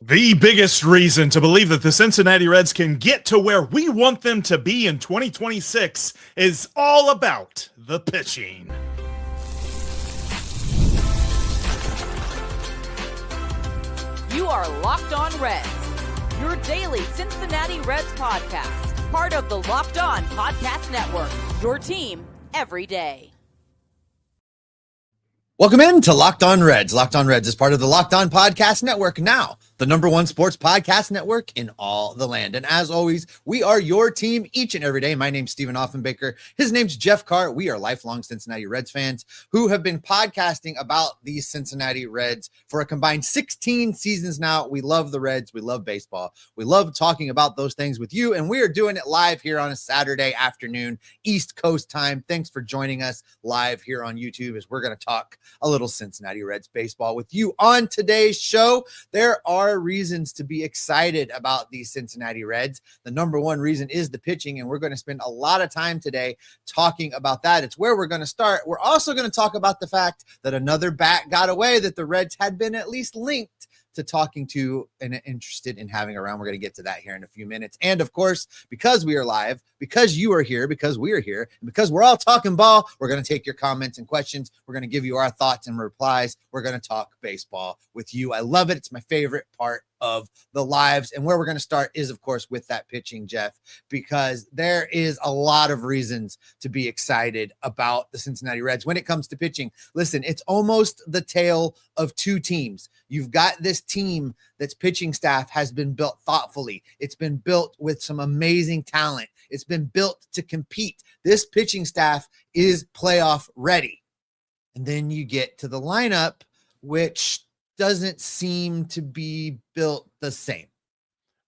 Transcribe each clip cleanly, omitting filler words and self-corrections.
The biggest reason to believe that the Cincinnati Reds can get to where we want them to be in 2026 is all about the pitching. You are Locked On Reds, your daily Cincinnati Reds podcast, part of the Locked On Podcast Network, your team every day. Welcome in to Locked On Reds. Locked On Reds is part of the Locked On Podcast Network, now the #1 sports podcast network in all the land. And as always, we are your team each and every day. My name's Stephen Offenbaker. His name's Jeff Carr. We are lifelong Cincinnati Reds fans who have been podcasting about these Cincinnati Reds for a combined 16 seasons now. We love the Reds. We love baseball. We love talking about those things with you. And we are doing it live here on a Saturday afternoon, East Coast time. Thanks for joining us live here on YouTube as we're going to talk a little Cincinnati Reds baseball with you. On today's show, there are reasons to be excited about these Cincinnati Reds. The #1 reason is the pitching, and we're going to spend a lot of time today talking about that. It's where we're going to start. We're also going to talk about the fact that another bat got away that the Reds had been at least linked to talking to and interested in having around. We're going to get to that here in a few minutes. And of course, because we are live, because you are here, because we are here, and because we're all talking ball, we're going to take your comments and questions. We're going to give you our thoughts and replies. We're going to talk baseball with you. I love it. It's my favorite part of the lives. And where we're going to start is, of course, with that pitching, Jeff, because there is a lot of reasons to be excited about the Cincinnati Reds when it comes to pitching. Listen, it's almost the tale of two teams. You've got this team that's pitching staff has been built thoughtfully. It's been built with some amazing talent. It's been built to compete. This pitching staff is playoff ready. And then you get to the lineup, which doesn't seem to be built the same.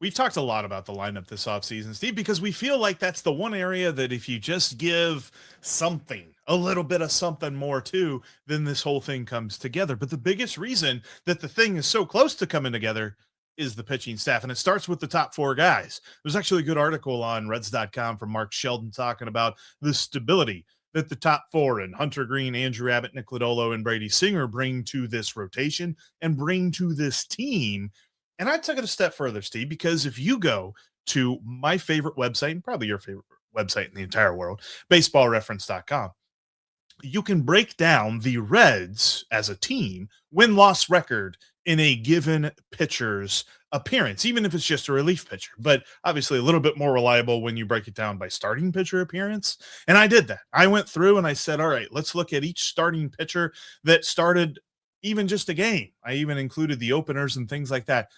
We've talked a lot about the lineup this offseason, Steve, because we feel like that's the one area that if you just give something, a little bit of something more too, then this whole thing comes together. But the biggest reason that the thing is so close to coming together is the pitching staff. And it starts with the top four guys. There's actually a good article on Reds.com from Mark Sheldon talking about the stability that the top four and Hunter Green, Andrew Abbott, Nick Lodolo, and Brady Singer bring to this rotation and bring to this team. And I took it a step further, Steve, because if you go to my favorite website, and probably your favorite website in the entire world, baseballreference.com, you can break down the Reds as a team win-loss record in a given pitcher's appearance, even if it's just a relief pitcher, but obviously a little bit more reliable when you break it down by starting pitcher appearance. And I did that. I went through and I said, all right, let's look at each starting pitcher that started even just a game. I even included the openers and things like that.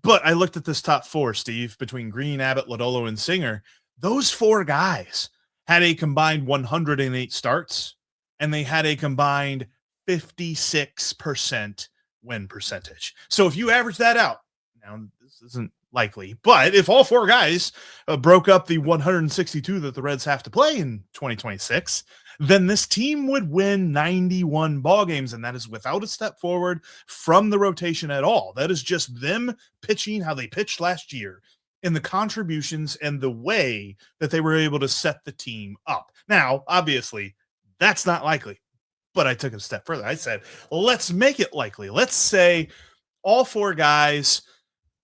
But I looked at this top four, Steve, between Green, Abbott, Lodolo, and Singer. Those four guys had a combined 108 starts, and they had a combined 56% win percentage. So if you average that out, now this isn't likely, but if all four guys broke up the 162 that the Reds have to play in 2026, then this team would win 91 ball games, and that is without a step forward from the rotation at all. That is just them pitching how they pitched last year in the contributions and the way that they were able to set the team up. Now, obviously, that's not likely, but I took it a step further. I said, let's make it likely. Let's say all four guys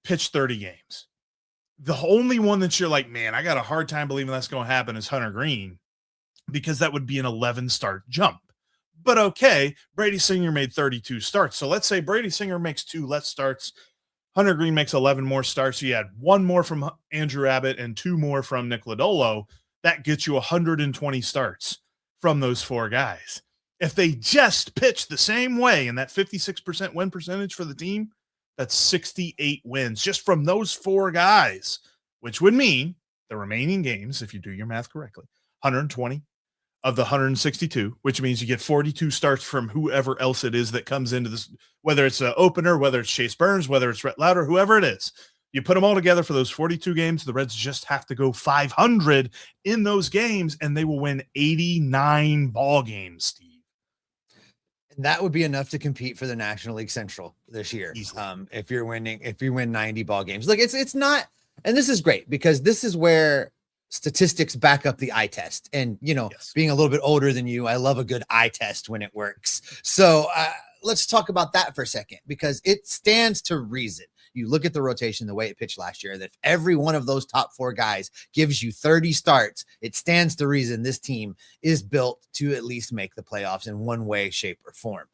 pitch 30 games. The only one that you're like, man, I got a hard time believing that's going to happen is Hunter Green, because that would be an 11-start jump. But okay, Brady Singer made 32 starts. So let's say Brady Singer makes 2 less starts. Hunter Green makes 11 more starts. So you had 1 more from Andrew Abbott and 2 more from Nick Lodolo. That gets you 120 starts from those four guys. If they just pitch the same way and that 56% win percentage for the team, that's 68 wins just from those four guys, which would mean the remaining games, if you do your math correctly, 120 of the 162, which means you get 42 starts from whoever else it is that comes into this, whether it's an opener, whether it's Chase Burns, whether it's Rhett Lauder, whoever it is. You put them all together for those 42 games, the Reds just have to go 500 in those games, and they will win 89 ball games, Steve. That would be enough to compete for the National League Central this year. If you win 90 ball games, look, it's not, and this is great because this is where statistics back up the eye test. And, being a little bit older than you, I love a good eye test when it works. So let's talk about that for a second, because it stands to reason. you look at the rotation, the way it pitched last year, that if every one of those top 4 guys gives you 30 starts, it stands to reason this team is built to at least make the playoffs in one way, shape, or form.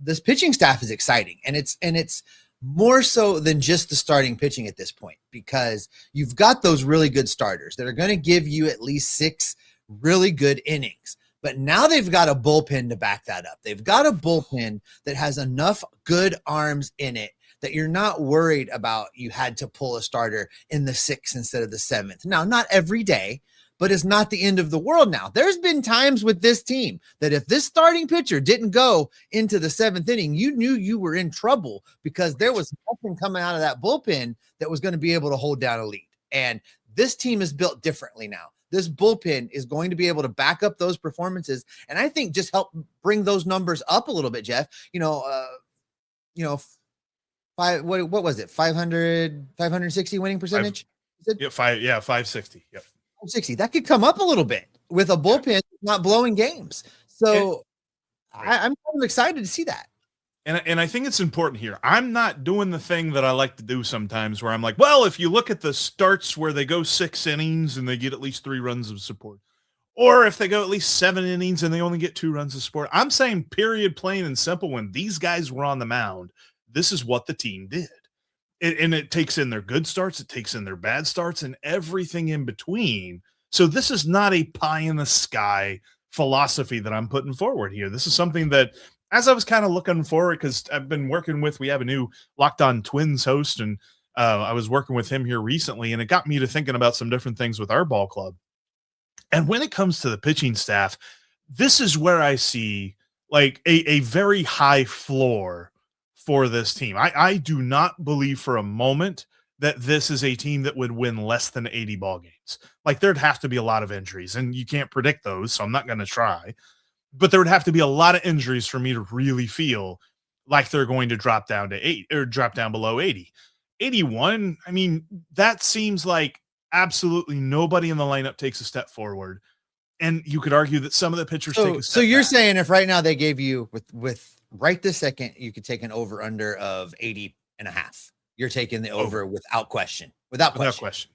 This pitching staff is exciting, and it's more so than just the starting pitching at this point, because you've got those really good starters that are going to give you at least 6 really good innings. But now they've got a bullpen to back that up. They've got a bullpen that has enough good arms in it that you're not worried about you had to pull a starter in the 6th instead of the 7th. Now, not every day, but it's not the end of the world now. There's been times with this team that if this starting pitcher didn't go into the 7th inning, you knew you were in trouble because there was nothing coming out of that bullpen that was going to be able to hold down a lead. And this team is built differently now. This bullpen is going to be able to back up those performances, and I think just help bring those numbers up a little bit, Jeff. What was it? 560 winning percentage? 560. Yep. 560. That could come up a little bit with a bullpen not blowing games. So I'm kind of excited to see that. And I think it's important here. I'm not doing the thing that I like to do sometimes where I'm like, well, if you look at the starts where they go 6 innings and they get at least 3 runs of support, or if they go at least 7 innings and they only get 2 runs of support, I'm saying period, plain and simple. When these guys were on the mound, this is what the team did. And it takes in their good starts, it takes in their bad starts, and everything in between. So this is not a pie in the sky philosophy that I'm putting forward here. This is something that, as I was kind of looking forward, because I've been working with, we have a new Locked On Twins host, and I was working with him here recently, and it got me to thinking about some different things with our ball club. And when it comes to the pitching staff, this is where I see like a very high floor for this team. I do not believe for a moment that this is a team that would win less than 80 ball games. Like, there'd have to be a lot of injuries, and you can't predict those, so I'm not going to try. But there would have to be a lot of injuries for me to really feel like they're going to drop down to 8 or drop down below 80. 81, I mean, that seems like absolutely nobody in the lineup takes a step forward. And you could argue that some of the pitchers take a step So you're back. saying if right now they gave you with right this second, you could take an over under of 80.5. You're taking the over without question. Without question.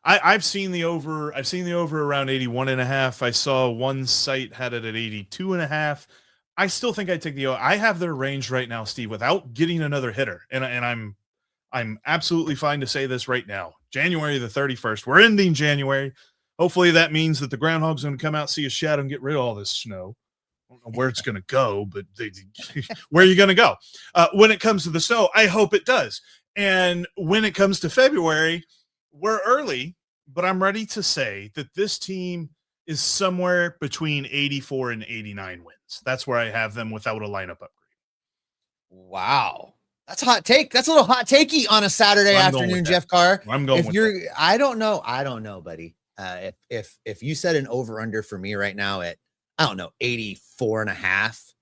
I've seen the over around 81.5. I saw one site had it at 82.5. I still think I'd take the over. I have their range right now, Steve, without getting another hitter. And I'm absolutely fine to say this right now. January the 31st. We're ending January. Hopefully that means that the groundhog's going to come out, see a shadow, and get rid of all this snow. I don't know where it's going to go, but where are you going to go? When it comes to the snow, I hope it does. And when it comes to February, we're early, but I'm ready to say that this team is somewhere between 84 and 89 wins. That's where I have them without a lineup upgrade. Wow. That's a hot take. That's a little hot takey on a Saturday afternoon, Jeff Carr. I'm going with that. I don't know, buddy. If you set an over under for me right now at, I don't know, 84.5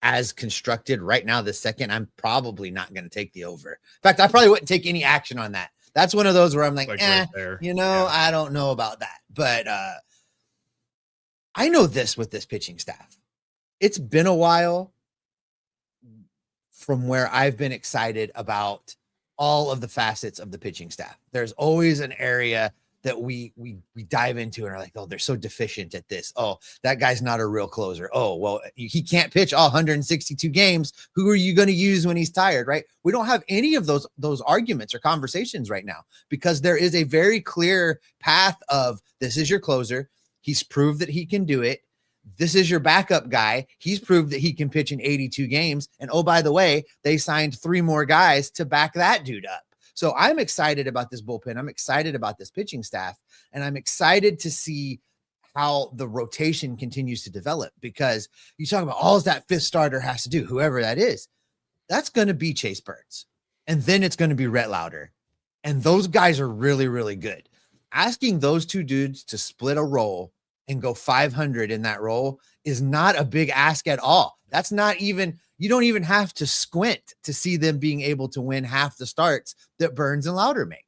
as constructed right now, this second, I'm probably not going to take the over. In fact, I probably wouldn't take any action on that. That's one of those where I'm like right there. I don't know about that. But I know this with this pitching staff. It's been a while from where I've been excited about all of the facets of the pitching staff. There's always an area that we dive into and are like, oh, they're so deficient at this. Oh, that guy's not a real closer. Oh, well, he can't pitch all 162 games. Who are you going to use when he's tired, right? We don't have any of those arguments or conversations right now because there is a very clear path of this is your closer. He's proved that he can do it. This is your backup guy. He's proved that he can pitch in 82 games. And oh, by the way, they signed 3 more guys to back that dude up. So I'm excited about this bullpen. I'm excited about this pitching staff, and I'm excited to see how the rotation continues to develop because you talk about all that 5th starter has to do, whoever that is, that's going to be Chase Burns. And then it's going to be Rhett Lauder. And those guys are really, really good. Asking those 2 dudes to split a role and go 500 in that role is not a big ask at all. That's not even, you don't even have to squint to see them being able to win half the starts that Burns and Lauder make.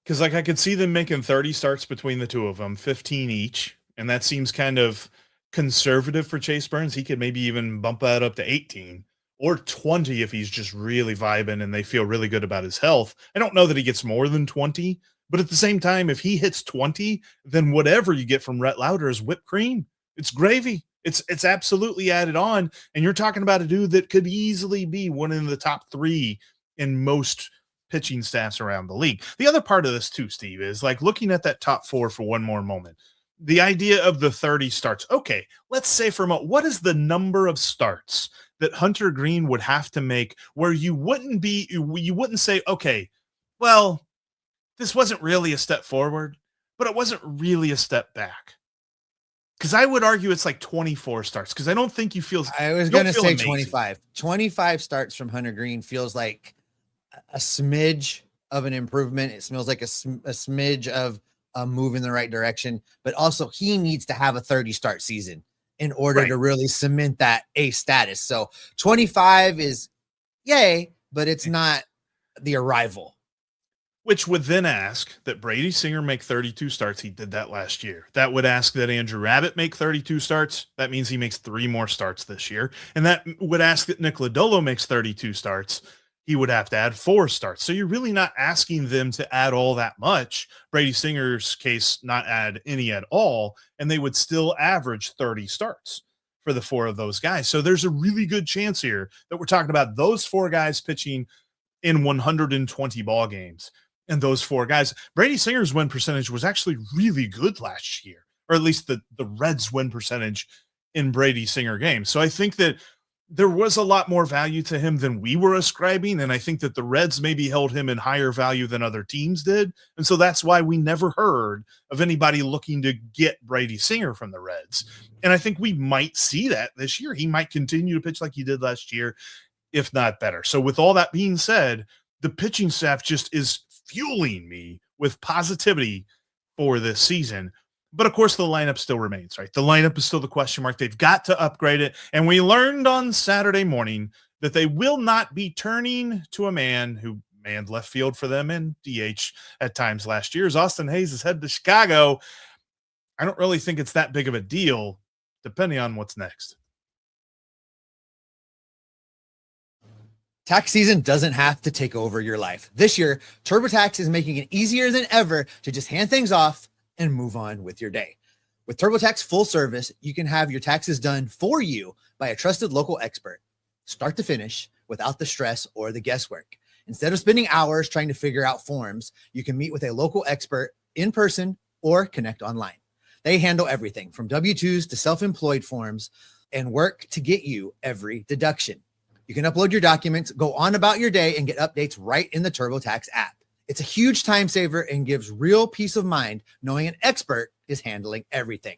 Because like I could see them making 30 starts between the 2 of them, 15 each. And that seems kind of conservative for Chase Burns. He could maybe even bump that up to 18. or 20 if he's just really vibing and they feel really good about his health. I don't know that he gets more than 20, but at the same time, if he hits 20, then whatever you get from Rhett Lauder is whipped cream. It's gravy. It's absolutely added on. And you're talking about a dude that could easily be one of the top 3 in most pitching staffs around the league. The other part of this too, Steve, is like looking at that top 4 for one more moment. The idea of the 30 starts. Okay, let's say for a moment, what is the number of starts that Hunter Green would have to make where you wouldn't say, okay, well, this wasn't really a step forward, but it wasn't really a step back. Because I would argue it's like 24 starts, because I don't think you feel. I was going to say amazing. 25. 25 starts from Hunter Green feels like a smidge of an improvement. It smells like a smidge of a move in the right direction, but also he needs to have a 30 start season in order to really cement that A status. So 25 is yay, but it's not the arrival. Which would then ask that Brady Singer make 32 starts. He did that last year. That would ask that Andrew Rabbit make 32 starts. That means he makes 3 more starts this year. And that would ask that Nick Lodolo makes 32 starts. He would have to add 4 starts. So you're really not asking them to add all that much. Brady Singer's case, not add any at all. And they would still average 30 starts for the 4 of those guys. So there's a really good chance here that we're talking about those 4 guys pitching in 120 ball games. And those 4 guys, Brady Singer's win percentage was actually really good last year, or at least the Reds win percentage in Brady Singer games. So I think that there was a lot more value to him than we were ascribing. And I think that the Reds maybe held him in higher value than other teams did. And so that's why we never heard of anybody looking to get Brady Singer from the Reds. And I think we might see that this year. He might continue to pitch like he did last year, if not better. So with all that being said, the pitching staff just is fueling me with positivity for this season. But of course, the lineup still remains, right? The lineup is still the question mark. They've got to upgrade it. And we learned on Saturday morning that they will not be turning to a man who manned left field for them in DH at times last year. As Austin Hayes is headed to Chicago. I don't really think it's that big of a deal, depending on what's next. Tax season doesn't have to take over your life. This year, TurboTax is making it easier than ever to just hand things off and move on with your day. With TurboTax full service, you can have your taxes done for you by a trusted local expert, start to finish, without the stress or the guesswork. Instead of spending hours trying to figure out forms, you can meet with a local expert in person or connect online. They handle everything from W-2s to self-employed forms and work to get you every deduction. You can upload your documents, go on about your day, and get updates right in the TurboTax app. It's a huge time saver and gives real peace of mind knowing an expert is handling everything.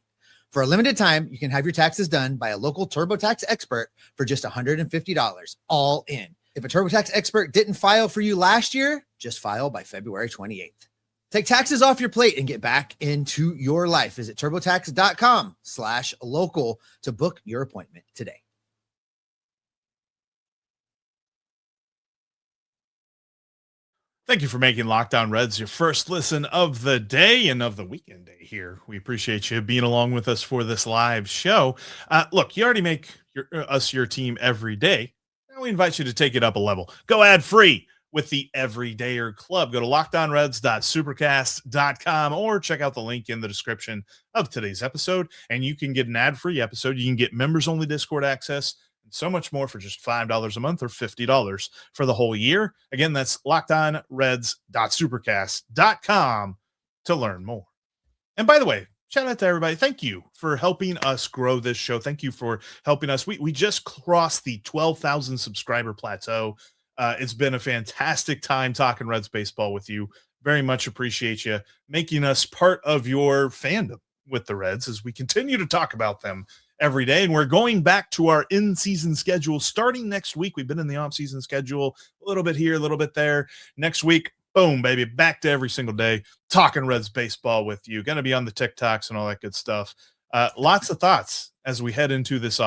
For a limited time, you can have your taxes done by a local TurboTax expert for just $150, all in. If a TurboTax expert didn't file for you last year, just file by February 28th. Take taxes off your plate and get back into your life. Visit turbotax.com/local to book your appointment today. Thank you for making Locked On Reds your first listen of the day and of the weekend day here. We appreciate you being along with us for this live show. Look, you already make us your team every day. Now we invite you to take it up a level. Go ad free with the Everydayer Club. Go to lockedonreds.supercast.com or check out the link in the description of today's episode, and you can get an ad-free episode. You can get members-only Discord access, so much more for just $5 a month or $50 for the whole year. Again, that's lockedonreds.supercast.com to learn more. And by the way, shout out to everybody. Thank you for helping us grow this show. Thank you for helping us. We just crossed the 12,000 subscriber plateau. It's been a fantastic time talking Reds baseball with you. Very much appreciate you making us part of your fandom with the Reds as we continue to talk about them every day. And we're going back to our in-season schedule starting next week. We've been in the off-season schedule a little bit here, a little bit there. Next week, boom, baby, back to every single day talking Reds baseball with you. Going to be on the TikToks and all that good stuff. Lots of thoughts as we head into this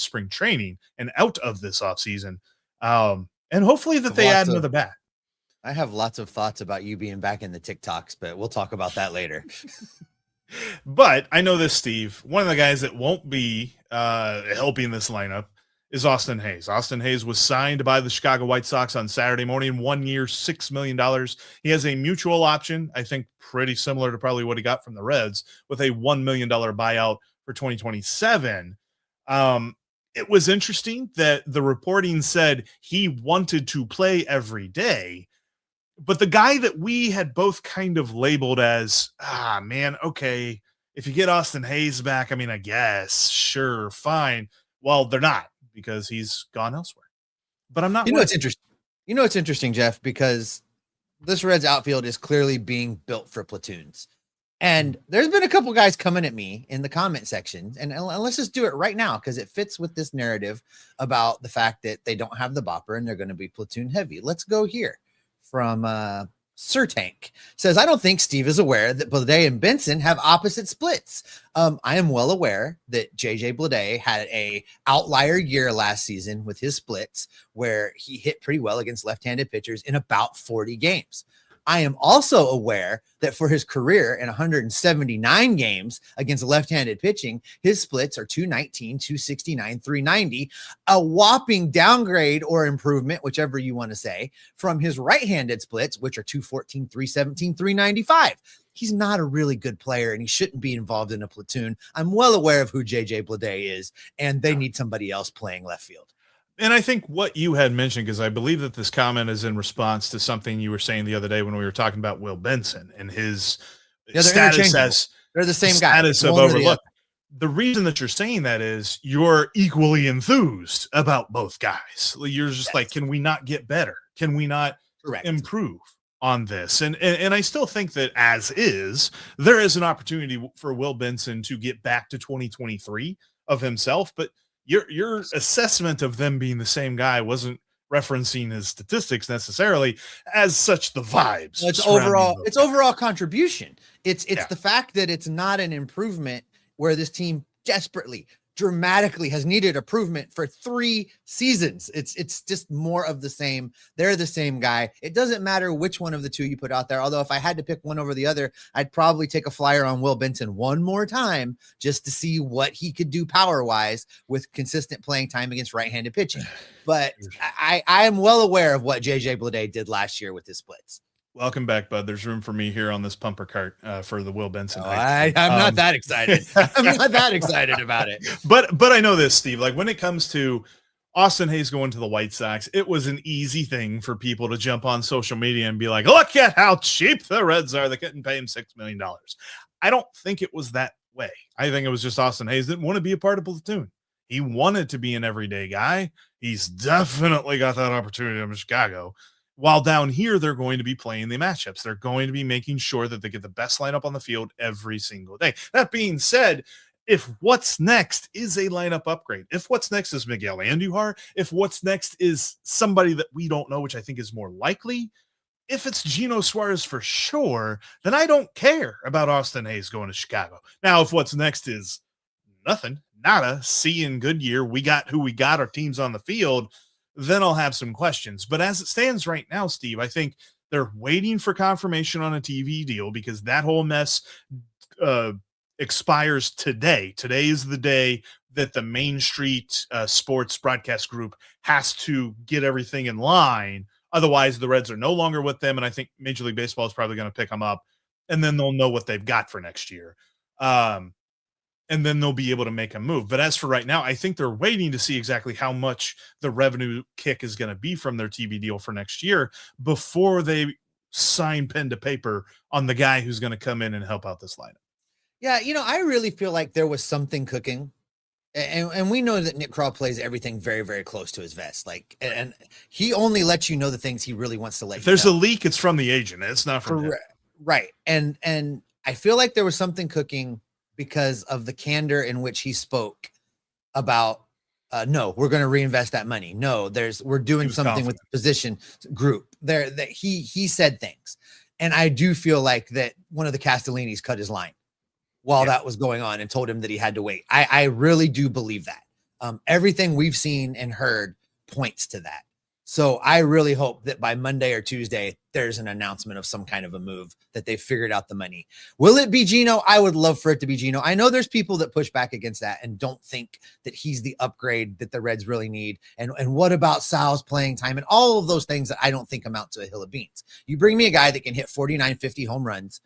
spring training and out of this off season. And hopefully that they add another bat. I have lots of thoughts about you being back in the TikToks, but we'll talk about that later. But I know this, Steve, one of the guys that won't be helping this lineup is Austin Hayes. Austin Hayes was signed by the Chicago White Sox on Saturday morning, 1 year, $6 million. He has a mutual option, I think pretty similar to probably what he got from the Reds, with a $1 million buyout for 2027. It was interesting that the reporting said he wanted to play every day, but the guy that we had both kind of labeled as, man, okay, if you get Austin Hayes back, I mean, I guess, sure, fine. Well, they're not, because he's gone elsewhere. But I'm not. It's interesting. It's interesting, Jeff, because this Reds outfield is clearly being built for platoons. And there's been a couple guys coming at me in the comment section, and let's just do it right now because it fits with this narrative about the fact that they don't have the bopper and they're going to be platoon heavy. Let's go here from Sir Tank. Says, I don't think Steve is aware that Bleday and Benson have opposite splits. I am well aware that JJ Bleday had a outlier year last season with his splits where he hit pretty well against left-handed pitchers in about 40 games. I am also aware that for his career in 179 games against left-handed pitching, his splits are 219, 269, 390, a whopping downgrade or improvement, whichever you want to say, from his right-handed splits, which are 214, 317, 395. He's not a really good player, and he shouldn't be involved in a platoon. I'm well aware of who JJ Bleday is, and they need somebody else playing left field. And I think what you had mentioned, because I believe that this comment is in response to something you were saying the other day when we were talking about Will Benson and his status as they're the same guy. Status of overlooked. The reason that you're saying that is you're equally enthused about both guys. You're just like, can we not get better? Can we not improve on this? And I still think that as is, there is an opportunity for Will Benson to get back to 2023 of himself, but your assessment of them being the same guy wasn't referencing his statistics necessarily, as such the vibes. It's overall contribution. It's the fact that it's not an improvement where this team desperately, dramatically has needed improvement for 3 seasons. It's just more of the same. They're the same guy. It doesn't matter which one of the two you put out there. Although if I had to pick one over the other, I'd probably take a flyer on Will Benson one more time just to see what he could do power-wise with consistent playing time against right-handed pitching. But I am well aware of what JJ Bleday did last year with his splits. Welcome back, bud. There's room for me here on this pumper cart for the Will Benson. I'm not that excited. I'm not that excited about it. But I know this, Steve. Like when it comes to Austin Hayes going to the White Sox, it was an easy thing for people to jump on social media and be like, look at how cheap the Reds are. They couldn't pay him $6 million. I don't think it was that way. I think it was just Austin Hayes didn't want to be a part of platoon. He wanted to be an everyday guy. He's definitely got that opportunity in Chicago. While down here, they're going to be playing the matchups. They're going to be making sure that they get the best lineup on the field every single day. That being said, if what's next is a lineup upgrade, if what's next is Miguel Andujar, if what's next is somebody that we don't know, which I think is more likely, if it's Geno Suarez for sure, then I don't care about Austin Hayes going to Chicago. Now, if what's next is nothing, nada, see in Goodyear, we got who we got, our team's on the field, then I'll have some questions. But as it stands right now, Steve, I think they're waiting for confirmation on a TV deal because that whole mess expires today. Today is the day that the Main Street Sports Broadcast Group has to get everything in line. Otherwise, the Reds are no longer with them, and I think Major League Baseball is probably going to pick them up, and then they'll know what they've got for next year. And then they'll be able to make a move. But as for right now, I think they're waiting to see exactly how much the revenue kick is going to be from their TV deal for next year before they sign pen to paper on the guy who's going to come in and help out this lineup. Yeah, I really feel like there was something cooking. And we know that Nick Krall plays everything very, very close to his vest. And he only lets you know the things he really wants to let you know. If there's a leak, it's from the agent. It's not from him. Right. And I feel like there was something cooking because of the candor in which he spoke about, no, we're going to reinvest that money. No, we're doing something with the position group there that he said things. And I do feel like that one of the Castellinis cut his line while that was going on and told him that he had to wait. I really do believe that. Everything we've seen and heard points to that. So I really hope that by Monday or Tuesday, there's an announcement of some kind of a move that they've figured out the money. Will it be Gino? I would love for it to be Gino. I know there's people that push back against that and don't think that he's the upgrade that the Reds really need. And what about Sal's playing time and all of those things that I don't think amount to a hill of beans. You bring me a guy that can hit 49, 50 home runs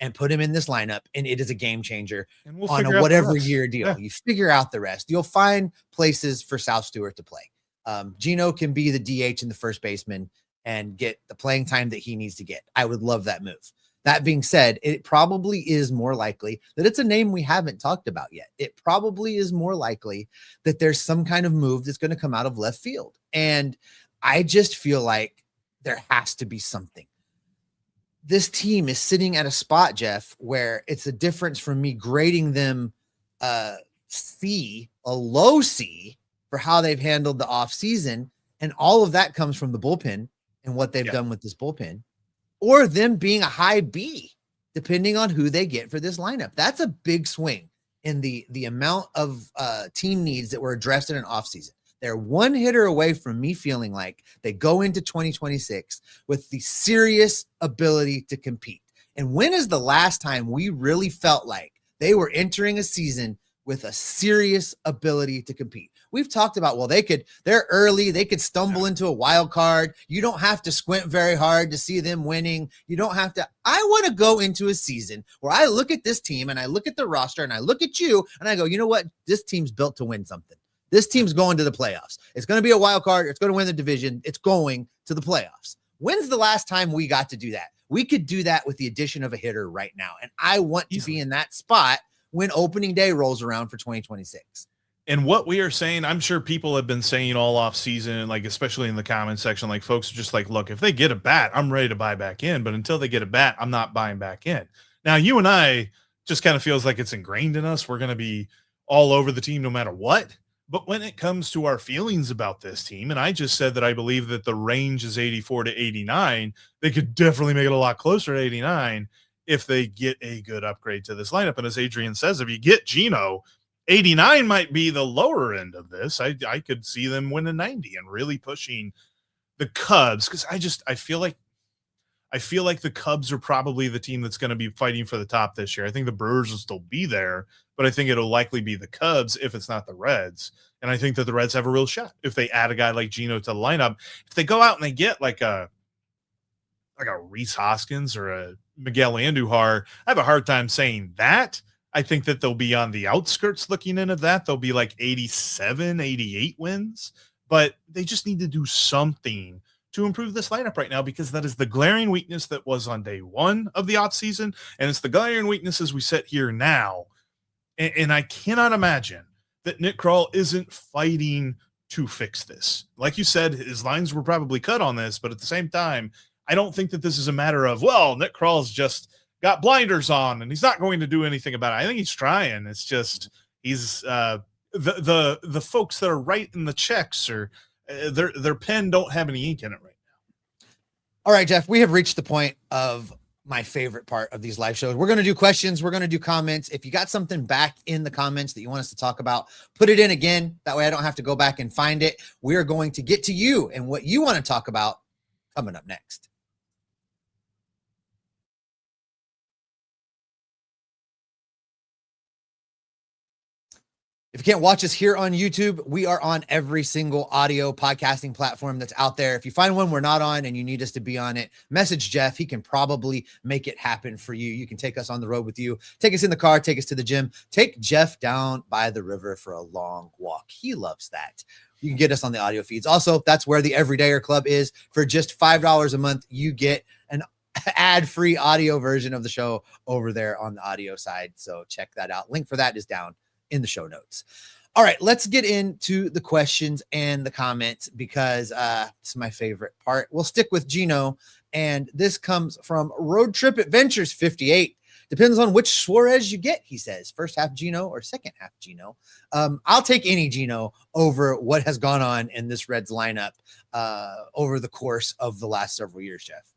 and put him in this lineup, and it is a game changer on a whatever year deal. Yeah. You figure out the rest. You'll find places for Sal Stewart to play. Gino can be the DH and the first baseman and get the playing time that he needs to get. I would love that move. That being said, it probably is more likely that it's a name we haven't talked about yet. It probably is more likely that there's some kind of move that's going to come out of left field. And I just feel like there has to be something. This team is sitting at a spot, Jeff, where it's a difference from me grading them a low C, for how they've handled the offseason. And all of that comes from the bullpen and what they've done with this bullpen, or them being a high B, depending on who they get for this lineup. That's a big swing in the amount of team needs that were addressed in an offseason. They're one hitter away from me feeling like they go into 2026 with the serious ability to compete. And when is the last time we really felt like they were entering a season with a serious ability to compete? We've talked about, well, they're early. They could stumble into a wild card. You don't have to squint very hard to see them winning. You don't have to. I want to go into a season where I look at this team and I look at the roster and I look at you and I go, you know what? This team's built to win something. This team's going to the playoffs. It's going to be a wild card. It's going to win the division. It's going to the playoffs. When's the last time we got to do that? We could do that with the addition of a hitter right now. And I want to be in that spot when opening day rolls around for 2026. And what we are saying, I'm sure people have been saying all off season, like, especially in the comment section, like, folks are just like, look, if they get a bat, I'm ready to buy back in. But until they get a bat, I'm not buying back in. Now, you and I just kind of feels like it's ingrained in us. We're going to be all over the team no matter what. But when it comes to our feelings about this team, and I just said that I believe that the range is 84 to 89, they could definitely make it a lot closer to 89 if they get a good upgrade to this lineup. And as Adrian says, if you get Gino, 89 might be the lower end of this. I could see them winning 90 and really pushing the Cubs, because I feel like the Cubs are probably the team that's going to be fighting for the top this year. I think the Brewers will still be there, but I think it'll likely be the Cubs if it's not the Reds. And I think that the Reds have a real shot if they add a guy like Gino to the lineup. If they go out and they get like a Rhys Hoskins or a Miguel Andujar, I have a hard time saying that. I think that they'll be on the outskirts looking into that. They'll be like 87, 88 wins, but they just need to do something to improve this lineup right now, because that is the glaring weakness that was on day one of the offseason, and it's the glaring weakness as we sit here now. And I cannot imagine that Nick Krall isn't fighting to fix this. Like you said, his lines were probably cut on this, but at the same time, I don't think that this is a matter of, well, Nick Krall's just got blinders on and he's not going to do anything about it. I think he's trying. It's just he's the folks that are writing the checks, or their pen don't have any ink in it right now. All right, Jeff, we have reached the point of my favorite part of these live shows. We're going to do questions. We're going to do comments. If you got something back in the comments that you want us to talk about, put it in again. That way I don't have to go back and find it. We are going to get to you and what you want to talk about coming up next. If you can't watch us here on YouTube, we are on every single audio podcasting platform that's out there. If you find one we're not on and you need us to be on it, message Jeff. He can probably make it happen for you. You can take us on the road with you, take us in the car, take us to the gym, take Jeff down by the river for a long walk. He loves that. You can get us on the audio feeds. Also, that's where the Everydayer Club is. For just $5 a month, you get an ad-free audio version of the show over there on the audio side. So check that out. Link for that is down in the show notes. All right, let's get into the questions and the comments, because it's my favorite part. We'll stick with Gino, and this comes from Road Trip Adventures 58. Depends on which Suarez you get, he says. First half Gino or second half Gino. I'll take any Gino over what has gone on in this Reds lineup over the course of the last several years, Jeff.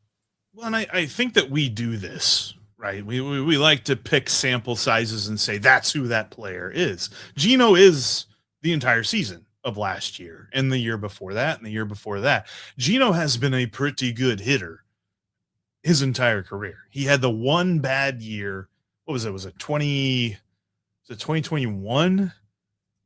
Well, and I think that we do this, right? We like to pick sample sizes and say that's who that player is. Gino is the entire season of last year and the year before that and the year before that. Gino has been a pretty good hitter his entire career. He had the one bad year. What was it? Was it 2021?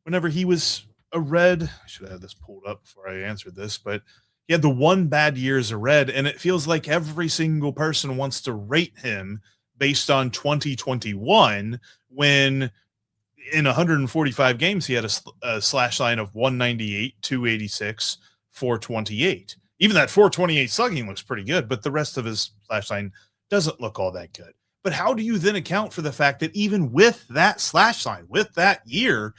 Whenever he was a Red, I should have this pulled up before I answered this, but he had the one bad year as a Red, and it feels like every single person wants to rate him based on 2021 when in 145 games he had a slash line of 198, 286, 428. Even that 428 slugging looks pretty good, but the rest of his slash line doesn't look all that good. But how do you then account for the fact that even with that slash line, with that year,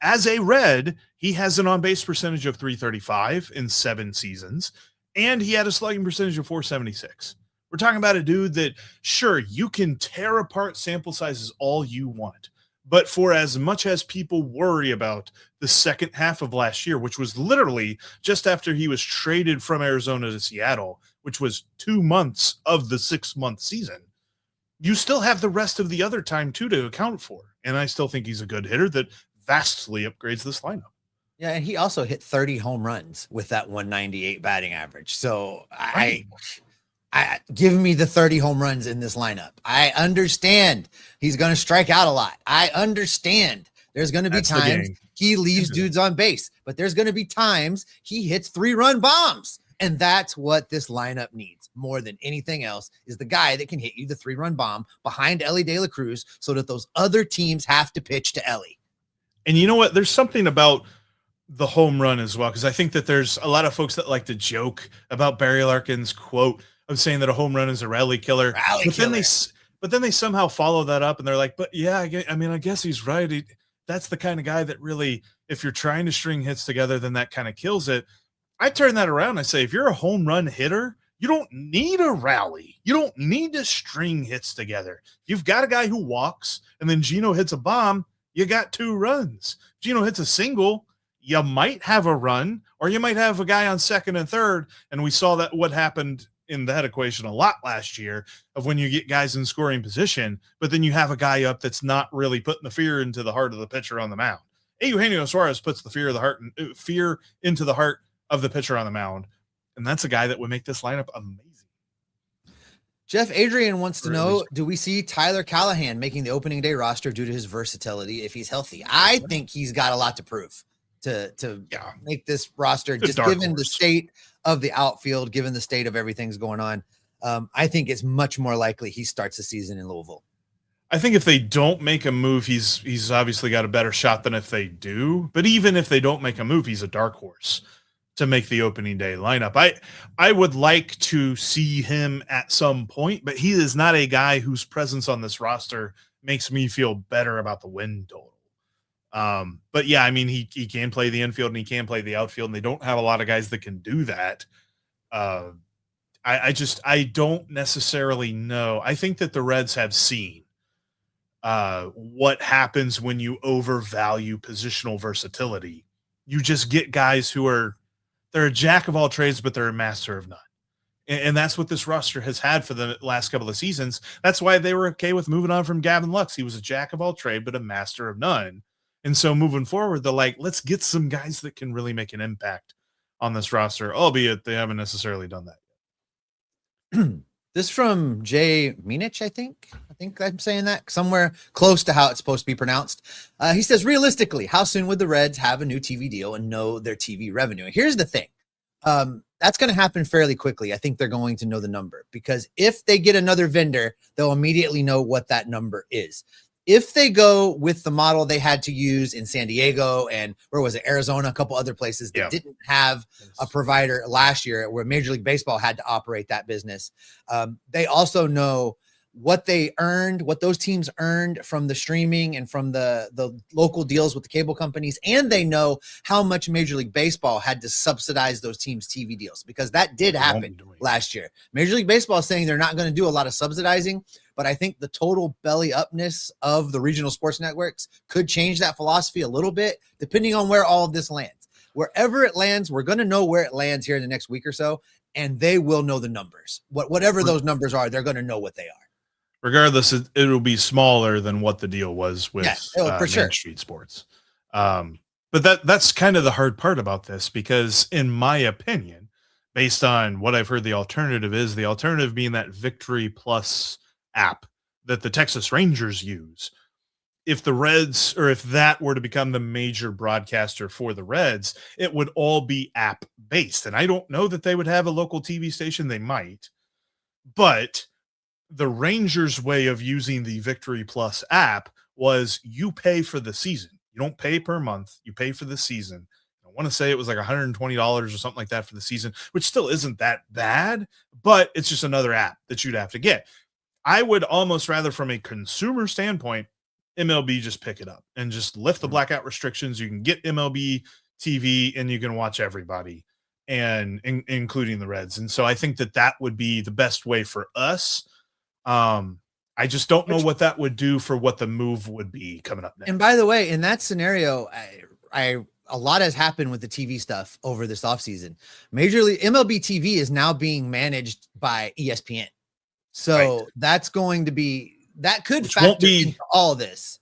as a Red, he has an on-base percentage of 335 in 7 seasons, and he had a slugging percentage of 476. We're talking about a dude that, sure, you can tear apart sample sizes all you want, but for as much as people worry about the second half of last year, which was literally just after he was traded from Arizona to Seattle, which was 2 months of the 6-month season, you still have the rest of the other time too to account for. And I still think he's a good hitter that vastly upgrades this lineup. Yeah, and he also hit 30 home runs with that 198 batting average. So I give me the 30 home runs in this lineup. I understand he's going to strike out a lot. I understand there's going to be times he leaves dudes on base, but there's going to be times he hits 3-run bombs. And that's what this lineup needs more than anything else, is the guy that can hit you the 3-run bomb behind Ellie De La Cruz so that those other teams have to pitch to Ellie. And you know what? There's something about the home run as well, because I think that there's a lot of folks that like to joke about Barry Larkin's quote of saying that a home run is a rally killer. But then they somehow follow that up and they're like, but yeah, I guess he's right. That's the kind of guy that really, if you're trying to string hits together, then that kind of kills it. I turn that around. I say, if you're a home run hitter, you don't need a rally. You don't need to string hits together. You've got a guy who walks and then Gino hits a bomb. You got 2 runs. Gino hits a single. You might have a run, or you might have a guy on second and third. And we saw that what happened in that equation a lot last year of when you get guys in scoring position, but then you have a guy up that's not really putting the fear into the heart of the pitcher on the mound. Eugenio Suarez puts the fear into the heart of the pitcher on the mound. And that's a guy that would make this lineup amazing. Jeff Adrian wants to know, do we see Tyler Callahan making the opening day roster due to his versatility if he's healthy? I think he's got a lot to prove to make this roster, just given the state of the outfield, given the state of everything's going on. I think it's much more likely he starts the season in Louisville. I think if they don't make a move, he's obviously got a better shot than if they do. But even if they don't make a move, he's a dark horse to make the opening day lineup. I would like to see him at some point, but he is not a guy whose presence on this roster makes me feel better about the win total. But yeah, I mean, he can play the infield and he can play the outfield, and they don't have a lot of guys that can do that. I don't necessarily know. I think that the Reds have seen what happens when you overvalue positional versatility. You just get guys who they're a jack of all trades, but they're a master of none. And that's what this roster has had for the last couple of seasons. That's why they were okay with moving on from Gavin Lux. He was a jack of all trade, but a master of none. And so moving forward, they're like, let's get some guys that can really make an impact on this roster, albeit they haven't necessarily done that. This from Jay Minich, I think I'm saying that somewhere close to how it's supposed to be pronounced. He says, realistically, how soon would the Reds have a new TV deal and know their TV revenue? Here's the thing. That's going to happen fairly quickly. I think they're going to know the number, because if they get another vendor, they'll immediately know what that number is. If they go with the model they had to use in San Diego and where was it, Arizona, a couple other places that didn't have a provider last year, where Major League Baseball had to operate that business. They also know what they earned, what those teams earned from the streaming and from the local deals with the cable companies. And they know how much Major League Baseball had to subsidize those teams' TV deals, because that did happen last year. Major League Baseball is saying they're not going to do a lot of subsidizing, but I think the total belly upness of the regional sports networks could change that philosophy a little bit, depending on where all of this lands. Wherever it lands, we're going to know where it lands here in the next week or so, and they will know the numbers. Whatever those numbers are, they're going to know what they are. Regardless, it'll be smaller than what the deal was with for sure. Main Street Sports. But that's kind of the hard part about this, because in my opinion, based on what I've heard, the alternative being that Victory Plus app that the Texas Rangers use. If the Reds, or if that were to become the major broadcaster for the Reds, it would all be app based. And I don't know that they would have a local TV station. They might, but the Rangers' way of using the Victory Plus app was you pay for the season. You don't pay per month, you pay for the season. I want to say it was like $120 or something like that for the season, which still isn't that bad, but it's just another app that you'd have to get. I would almost rather, from a consumer standpoint, MLB just pick it up and just lift the blackout restrictions. You can get MLB TV and you can watch everybody, and including the Reds. And so I think that would be the best way for us. I just don't know what that would do for what the move would be coming up next. And by the way, in that scenario, a lot has happened with the TV stuff over this offseason. Major League MLB TV is now being managed by ESPN. So that's going to be, that could factor into all this.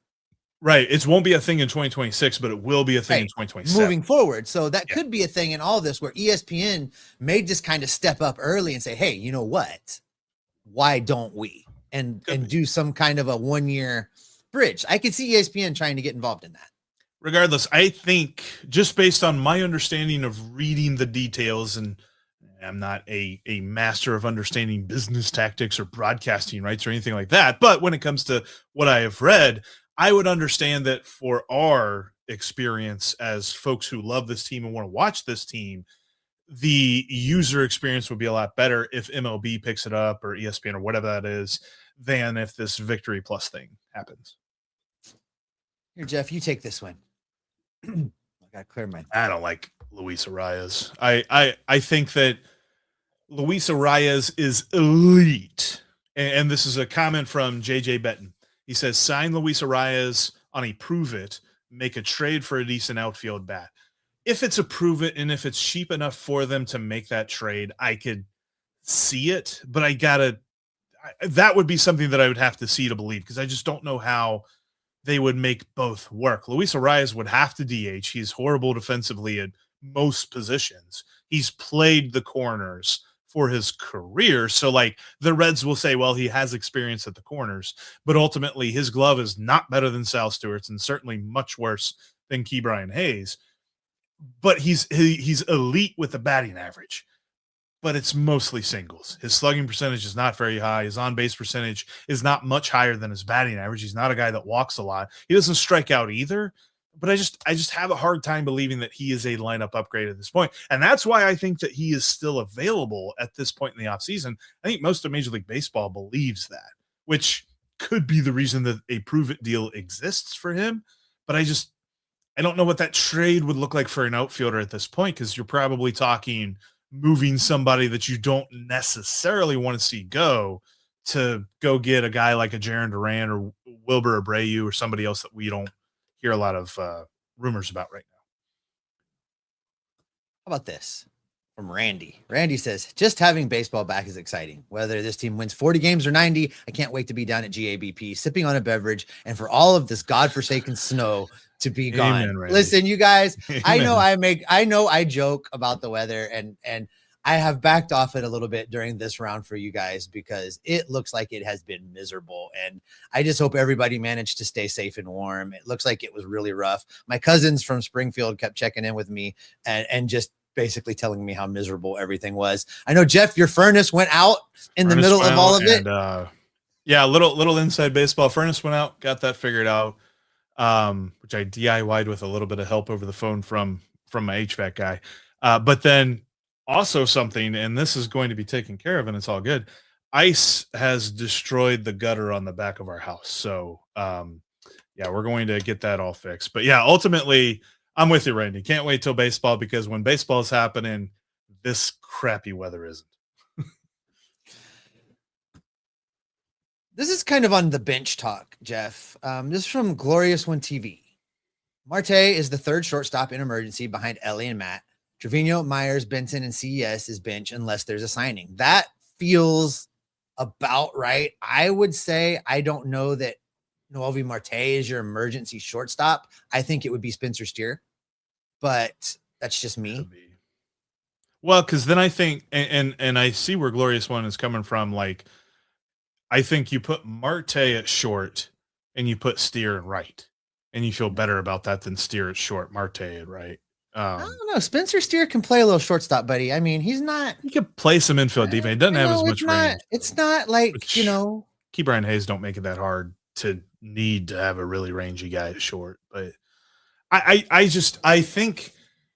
Right. It won't be a thing in 2026, but it will be a thing in 2027. Moving forward. So that could be a thing in all this, where ESPN may just kind of step up early and say, hey, you know what? Why don't we? And do some kind of a 1-year bridge. I could see ESPN trying to get involved in that. Regardless, I think, just based on my understanding of reading the details, and I'm not a master of understanding business tactics or broadcasting rights or anything like that, but when it comes to what I have read, I would understand that for our experience as folks who love this team and want to watch this team, the user experience would be a lot better if MLB picks it up, or ESPN, or whatever that is, than if this Victory Plus thing happens. Here, Jeff, you take this one. I got to clear my. I don't like Luis Arias. I think that Luis Arias is elite. And this is a comment from JJ Benton. He says, sign Luis Arias on a prove it, make a trade for a decent outfield bat. If it's a prove it, and if it's cheap enough for them to make that trade, I could see it, but that would be something that I would have to see to believe, because I just don't know how they would make both work. Luis Arias would have to DH. He's horrible defensively at most positions. He's played the corners for his career. So like, the Reds will say, well, he has experience at the corners, but ultimately his glove is not better than Sal Stewart's, and certainly much worse than Key Brian Hayes. But he's elite with the batting average, but it's mostly singles. His slugging percentage is not very high. His on-base percentage is not much higher than his batting average. He's not a guy that walks a lot. He doesn't strike out either, but I just have a hard time believing that he is a lineup upgrade at this point. And that's why I think that he is still available at this point in the offseason. I think most of Major League Baseball believes that, which could be the reason that a prove-it deal exists for him. But I don't know what that trade would look like for an outfielder at this point, because you're probably talking moving somebody that you don't necessarily want to see go to go get a guy like a Jarren Duran or Wilbur Abreu or somebody else that we don't hear a lot of rumors about right now. How about this from Randy? Randy says, just having baseball back is exciting. Whether this team wins 40 games or 90, I can't wait to be down at GABP, sipping on a beverage, and for all of this godforsaken snow to be gone. Amen, listen, you guys, Amen. I know I joke about the weather, and I have backed off it a little bit during this round for you guys, because it looks like it has been miserable. And I just hope everybody managed to stay safe and warm. It looks like it was really rough. My cousins from Springfield kept checking in with me and just basically telling me how miserable everything was. I know, Jeff, your furnace went out in the middle of all of it. Yeah, little inside baseball. Furnace went out, got that figured out. Which I DIY'd with a little bit of help over the phone from my HVAC guy. But then also something, and this is going to be taken care of and it's all good. Ice has destroyed the gutter on the back of our house. So, yeah, we're going to get that all fixed. But yeah, ultimately, I'm with you, Randy. Can't wait till baseball, because when baseball is happening, this crappy weather isn't. This is kind of on the bench talk, Jeff. This is from Glorious One TV. Marte is the third shortstop in emergency behind Ellie and Matt. Trevino, Myers, Benson, and CES is bench unless there's a signing. That feels about right. I would say I don't know that Noelvi Marte is your emergency shortstop. I think it would be Spencer Steer. but that's just me. Could be. Well, because then I think, and I see where Glorious One is coming from. Like, I think you put Marte at short and you put Steer at right, and you feel better about that than Steer at short, Marte at right. I don't know. Spencer Steer can play a little shortstop, buddy. I mean, he's not. He could play some infield defense. He doesn't have as much range. It's not like, Key Brian Hayes don't make it that hard to need to have a really rangy guy at short. But I think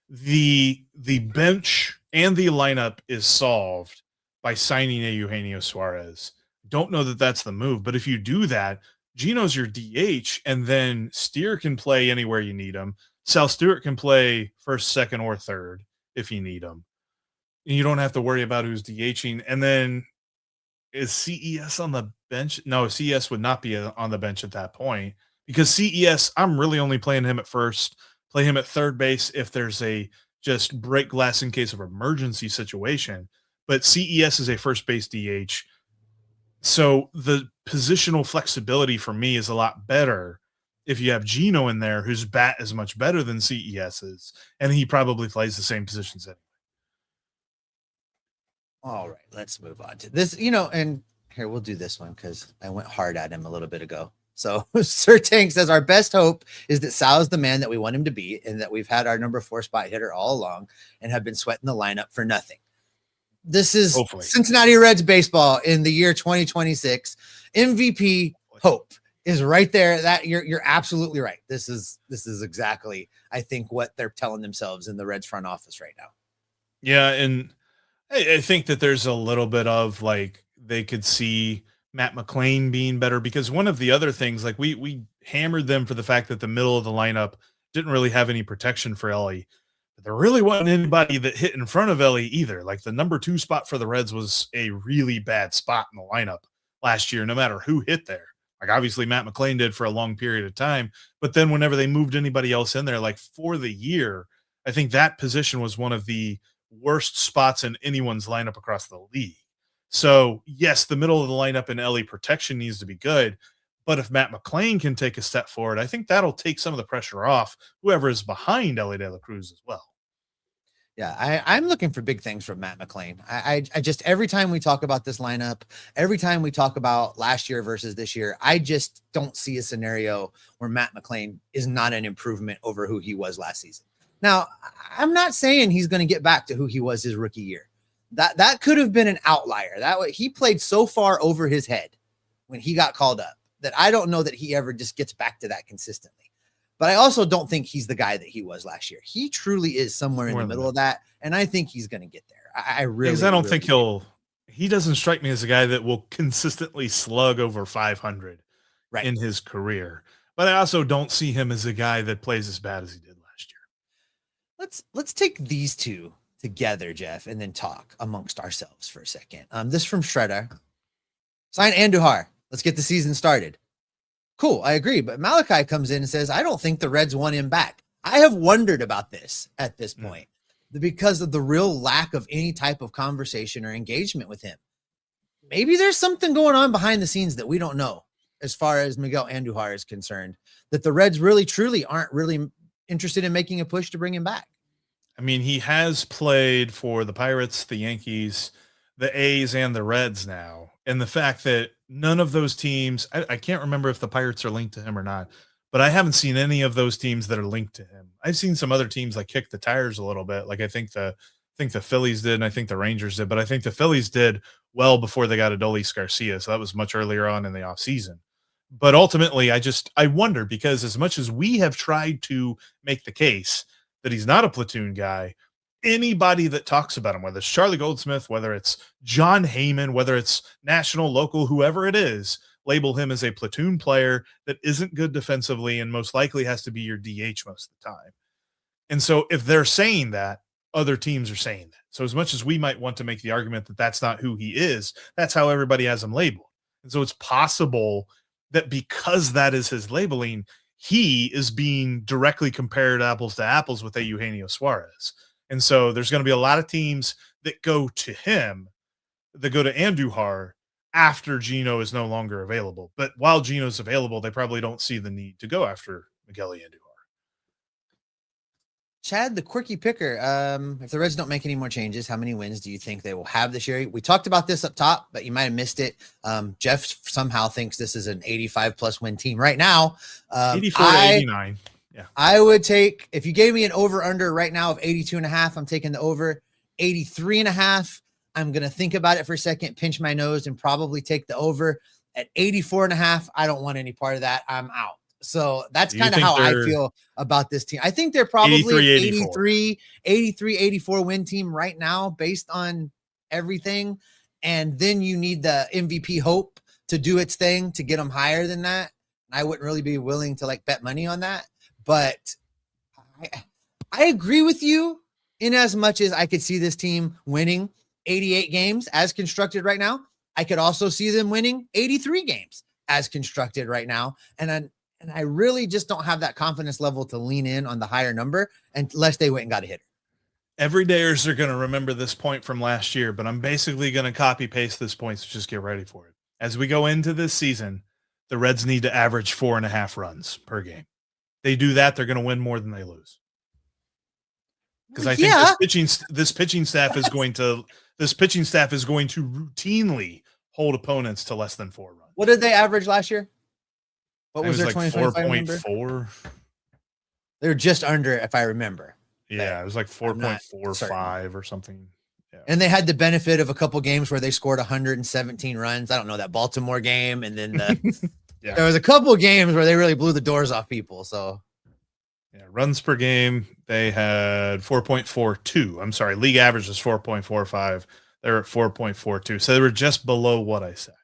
the bench and the lineup is solved by signing a Eugenio Suarez. Don't know that that's the move, but if you do that, Gino's your DH, and then Steer can play anywhere you need him. Sal Stewart can play first, second, or third if you need him. And you don't have to worry about who's DHing. And then is CES on the bench? No, CES would not be on the bench at that point because CES, I'm really only playing him at first, play him at third base if there's a just break glass in case of emergency situation. But CES is a first base DH. So the positional flexibility for me is a lot better if you have Gino in there, whose bat is much better than CES's, and he probably plays the same positions anyway. All right, let's move on to this. And here we'll do this one because I went hard at him a little bit ago. So Sir Tank says our best hope is that Sal is the man that we want him to be, and that we've had our number 4 spot hitter all along and have been sweating the lineup for nothing. This is hopefully Cincinnati Reds baseball in the year 2026. MVP hope is right there. That you're absolutely right. This is exactly, I think, what they're telling themselves in the Reds front office right now. Yeah, and I think that there's a little bit of like they could see Matt McClain being better because one of the other things, like we hammered them for the fact that the middle of the lineup didn't really have any protection for Ellie. But there really wasn't anybody that hit in front of Ellie either. Like the number 2 spot for the Reds was a really bad spot in the lineup last year, no matter who hit there. Like obviously Matt McClain did for a long period of time, but then whenever they moved anybody else in there, like for the year, I think that position was one of the worst spots in anyone's lineup across the league. So yes, the middle of the lineup and Ellie protection needs to be good, but if Matt McClain can take a step forward, I think that'll take some of the pressure off whoever is behind Ellie De La Cruz as well. Yeah, I'm looking for big things from Matt McClain. I just, every time we talk about this lineup, every time we talk about last year versus this year, I just don't see a scenario where Matt McClain is not an improvement over who he was last season. Now, I'm not saying he's going to get back to who he was his rookie year. That could have been an outlier. That way, he played so far over his head when he got called up that I don't know that he ever just gets back to that consistently. But I also don't think he's the guy that he was last year. He truly is somewhere in the middle of that, and I think he's going to get there. I really, because I don't think he doesn't strike me as a guy that will consistently slug over 500 in his career. But I also don't see him as a guy that plays as bad as he did last year. Let's take these two together, Jeff, and then talk amongst ourselves for a second. This from Shredder. Sign Andujar. Let's get the season started. Cool, I agree. But Malachi comes in and says, I don't think the Reds want him back. I have wondered about this at this point because of the real lack of any type of conversation or engagement with him. Maybe there's something going on behind the scenes that we don't know as far as Miguel Andujar is concerned, that the Reds really, truly aren't really interested in making a push to bring him back. I mean, he has played for the Pirates, the Yankees, the A's, and the Reds now. And the fact that none of those teams, I can't remember if the Pirates are linked to him or not, but I haven't seen any of those teams that are linked to him. I've seen some other teams like kick the tires a little bit. Like I think the Phillies did, and I think the Rangers did, but I think the Phillies did well before they got Adolis Garcia. So that was much earlier on in the offseason. But ultimately, I wonder, because as much as we have tried to make the case that he's not a platoon guy, anybody that talks about him, whether it's Charlie Goldsmith, whether it's John Heyman, whether it's national, local, whoever it is, label him as a platoon player that isn't good defensively and most likely has to be your DH most of the time. And so if they're saying that, other teams are saying that. So as much as we might want to make the argument that that's not who he is, that's how everybody has him labeled. And so it's possible that because that is his labeling, he is being directly compared apples to apples with a Eugenio Suarez. And so there's going to be a lot of teams that go to him, that go to Andujar after Gino is no longer available. But while Gino's available, they probably don't see the need to go after Miguel Andujar. Chad, the quirky picker. If the Reds don't make any more changes, how many wins do you think they will have this year? We talked about this up top, but you might have missed it. Jeff somehow thinks this is an 85+ win team right now. 84 to 89. Yeah. I would take, if you gave me an over under right now of 82.5, I'm taking the over. 83.5. I'm going to think about it for a second, pinch my nose, and probably take the over. At 84.5, I don't want any part of that. I'm out. So that's kind of how I feel about this team. I think they're probably 83, 84 win team right now based on everything. And then you need the MVP hope to do its thing to get them higher than that. I wouldn't really be willing to bet money on that. But I agree with you in as much as I could see this team winning 88 games as constructed right now. I could also see them winning 83 games as constructed right now. And I really just don't have that confidence level to lean in on the higher number unless they went and got a hitter. Everydayers are going to remember this point from last year, but I'm basically going to copy paste this point. So just get ready for it. As we go into this season, the Reds need to average 4.5 runs per game. They do that, they're going to win more than they lose. Because I think this pitching staff is going to routinely hold opponents to less than 4 runs. What did they average last year? What was their 4.4? They were just under, if I remember. Yeah, it was like 4.45 or something. Yeah. And they had the benefit of a couple games where they scored 117 runs. I don't know, that Baltimore game, and then there was a couple games where they really blew the doors off people. So yeah, runs per game, they had 4.42. I'm sorry, league average is 4.45. They're at 4.42. So they were just below what I said.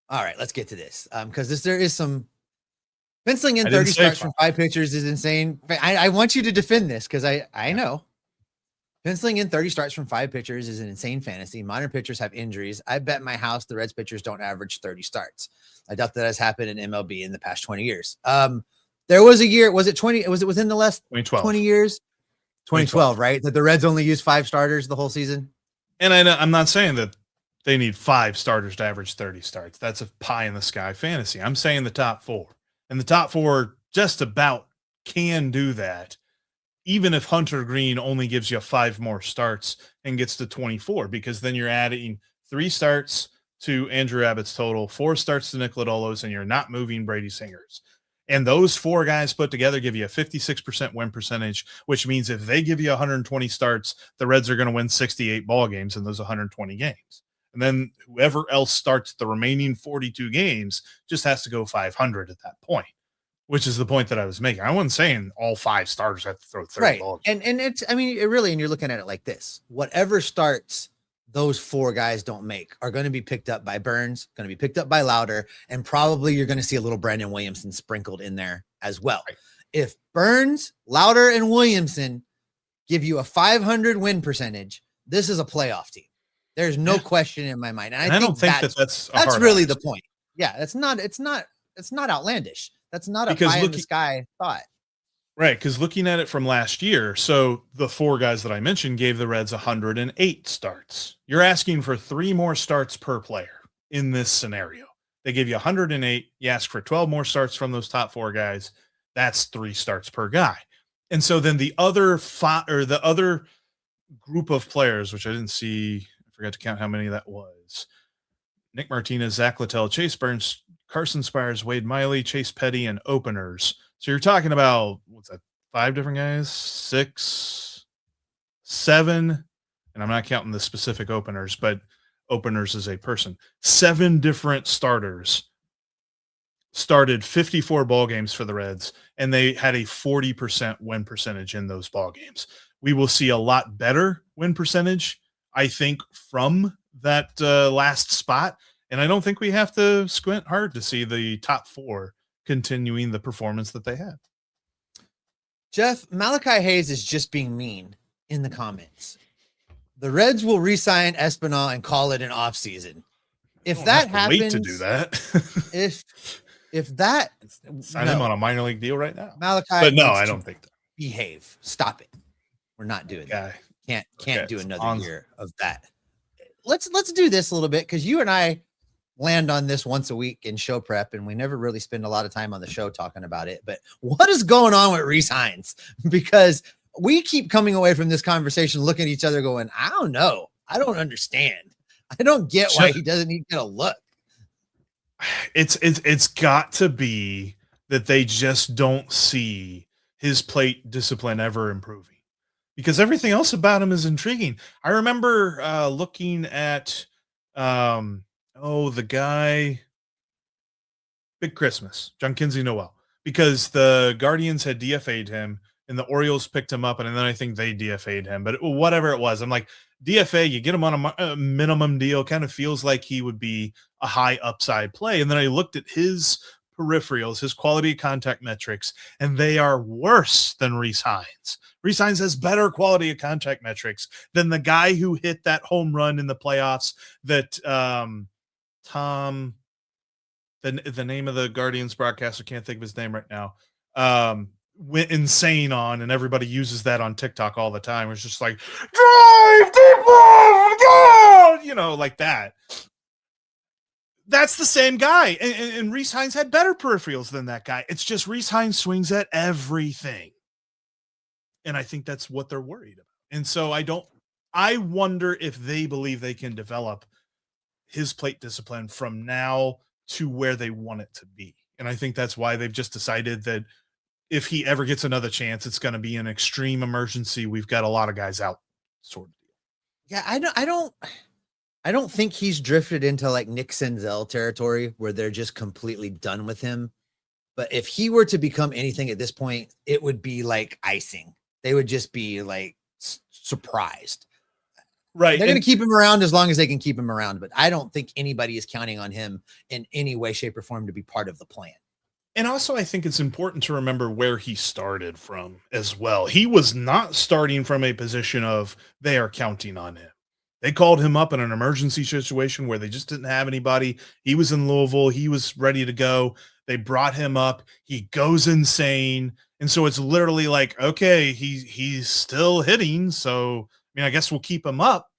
All right, let's get to this. Because there is some penciling in 30 starts from 5 pitchers is insane. I want you to defend this because I know. Penciling in 30 starts from 5 pitchers is an insane fantasy. Modern pitchers have injuries. I bet my house the Reds pitchers don't average 30 starts. I doubt that has happened in MLB in the past 20 years. There was a year, was it 20? Was it within the last 20 years? 2012, right? That the Reds only used 5 starters the whole season. And I'm not saying that they need 5 starters to average 30 starts. That's a pie in the sky fantasy. I'm saying the top 4. And the top 4 just about can do that, even if Hunter Green only gives you 5 more starts and gets to 24, because then you're adding 3 starts to Andrew Abbott's total, 4 starts to Nick Lodolo's, and you're not moving Brady Singers. And those 4 guys put together give you a 56% win percentage, which means if they give you 120 starts, the Reds are going to win 68 ball games in those 120 games. And then whoever else starts the remaining 42 games just has to go 500 at that point, which is the point that I was making. I wasn't saying all 5 starters have to throw 30 balls. And it's, I mean, it really, and you're looking at it like this, whatever starts those 4 guys don't make are going to be picked up by Burns, going to be picked up by Lauder, and probably you're going to see a little Brandon Williamson sprinkled in there as well. Right. If Burns, Lauder, and Williamson give you a 500 win percentage, this is a playoff team. There's no question in my mind. And I don't think that's really the point. Yeah, it's not outlandish. That's not a pie in the sky thought. Right, because looking at it from last year, so the 4 guys that I mentioned gave the Reds 108 starts. You're asking for 3 more starts per player in this scenario. They give you 108. You ask for 12 more starts from those top 4 guys. That's 3 starts per guy. And so then the other group of players, which I didn't see, I forgot to count how many that was. Nick Martinez, Zach Littell, Chase Burns, Carson Spires, Wade Miley, Chase Petty, and openers. So you're talking about, what's that, 5 different guys? 6, 7, and I'm not counting the specific openers, but openers is a person. 7 different starters started 54 ball games for the Reds, and they had a 40% win percentage in those ball games. We will see a lot better win percentage, I think, from that last spot, and I don't think we have to squint hard to see the top 4 continuing the performance that they had. Jeff, Malachi Hayes is just being mean in the comments. The Reds will re-sign Espinal and call it an off-season. If that happens, wait to do that. if that sign him on a minor league deal right now, Malachi. But no, I don't think that. Behave. Stop it. We're not doing that. Can't do another year of that. Let's do this a little bit because you and I land on this once a week in show prep, and we never really spend a lot of time on the show talking about it. But what is going on with Rece Hines? Because we keep coming away from this conversation looking at each other going, I don't know. I don't understand. I don't get why he doesn't even get a look. It's got to be that they just don't see his plate discipline ever improving, because everything else about him is intriguing. I remember looking at the guy Big Christmas, John Kinsey Noel, because the Guardians had DFA'd him and the Orioles picked him up, and then I think they DFA'd him. But whatever it was, I'm like, DFA, you get him on a minimum deal, kind of feels like he would be a high upside play. And then I looked at his peripherals, his quality of contact metrics, and they are worse than Rece Hines. Rece Hines has better quality of contact metrics than the guy who hit that home run in the playoffs that Tom, the name of the Guardians broadcaster, can't think of his name right now, went insane on, and everybody uses that on TikTok all the time. It's just like, drive deep left, go! Like that. That's the same guy. And Rece Hines had better peripherals than that guy. It's just Rece Hines swings at everything. And I think that's what they're worried about. And so I wonder if they believe they can develop his plate discipline from now to where they want it to be. And I think that's why they've just decided that if he ever gets another chance, it's going to be an extreme emergency. We've got a lot of guys out sort of deal. Yeah, I don't think he's drifted into like Nick Senzel territory where they're just completely done with him. But if he were to become anything at this point, it would be like icing. They would just be like surprised. Right. They're going to keep him around as long as they can keep him around. But I don't think anybody is counting on him in any way, shape, or form to be part of the plan. And also, I think it's important to remember where he started from as well. He was not starting from a position of they are counting on him. They called him up in an emergency situation where they just didn't have anybody. He was in Louisville. He was ready to go. They brought him up. He goes insane. And so it's literally like, okay, he's still hitting. So, I guess we'll keep him up.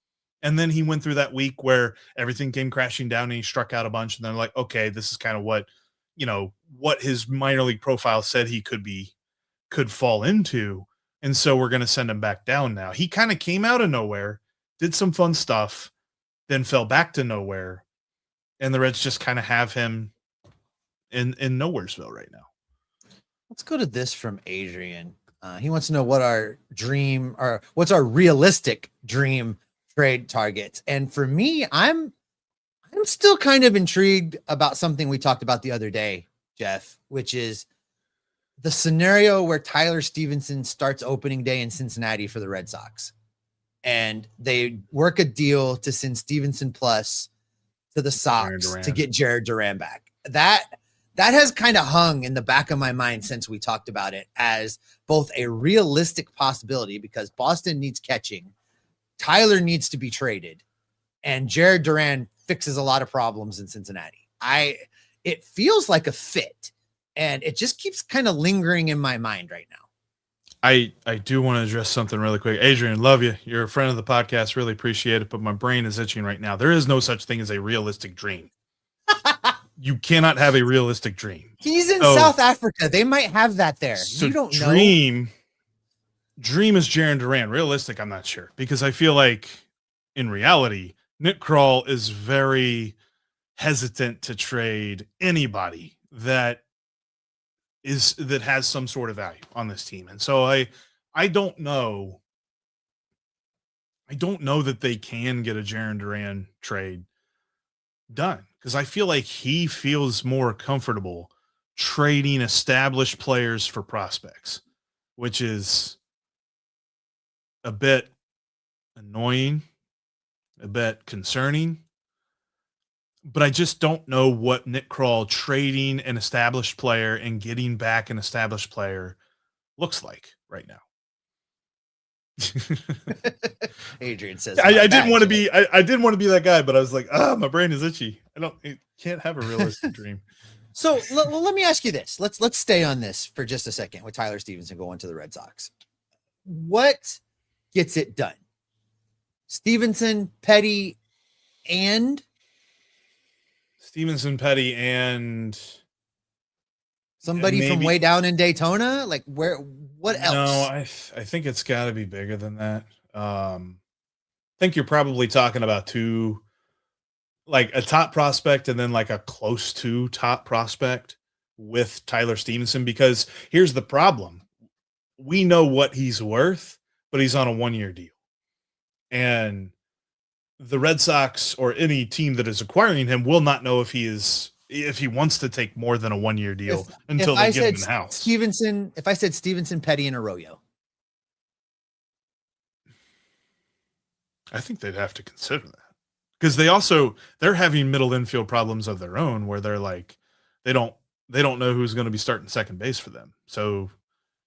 And then he went through that week where everything came crashing down and he struck out a bunch. And they're like, okay, this is kind of what his minor league profile said he could fall into. And so we're going to send him back down now. He kind of came out of nowhere, did some fun stuff, then fell back to nowhere. And the Reds just kind of have him in Nowheresville right now. Let's go to this from Adrian. He wants to know what our dream or what's our realistic dream trade targets. And for me, I'm still kind of intrigued about something we talked about the other day, Jeff, which is the scenario where Tyler Stevenson starts opening day in Cincinnati for the Red Sox. And they work a deal to send Stevenson plus to the Sox to get Jared Duran back. That has kind of hung in the back of my mind since we talked about it as both a realistic possibility because Boston needs catching, Tyler needs to be traded, and Jared Duran fixes a lot of problems in Cincinnati. It feels like a fit, and it just keeps kind of lingering in my mind right now. I do want to address something really quick. Adrian, love you. You're a friend of the podcast. Really appreciate it, but my brain is itching right now. There is no such thing as a realistic dream. You cannot have a realistic dream. He's in South Africa. They might have that there. So you don't know. Dream is Jaron Duran. Realistic, I'm not sure. Because I feel like in reality, Nick Krall is very hesitant to trade anybody that has some sort of value on this team. And so I don't know. I don't know that they can get a Jaron Duran trade done because I feel like he feels more comfortable trading established players for prospects, which is a bit annoying, a bit concerning. But I just don't know what Nick Krall trading an established player and getting back an established player looks like right now. Adrian says, I didn't want to be that guy, but I was like, my brain is itchy. I can't have a realistic dream. So let me ask you this. Let's stay on this for just a second with Tyler Stevenson going to the Red Sox. What gets it done? Stevenson, Petty, and Stevenson, Petty, and somebody from way down in Daytona. Like what else? No, I think it's got to be bigger than that. I think you're probably talking about two, like a top prospect and then like a close to top prospect with Tyler Stevenson, because here's the problem. We know what he's worth, but he's on a 1-year deal. And the Red Sox or any team that is acquiring him will not know if he wants to take more than a 1-year deal until they get him in the house. If I said Stevenson, Petty, and Arroyo, I think they'd have to consider that, because they're having middle infield problems of their own where they're like they don't know who's going to be starting second base for them. So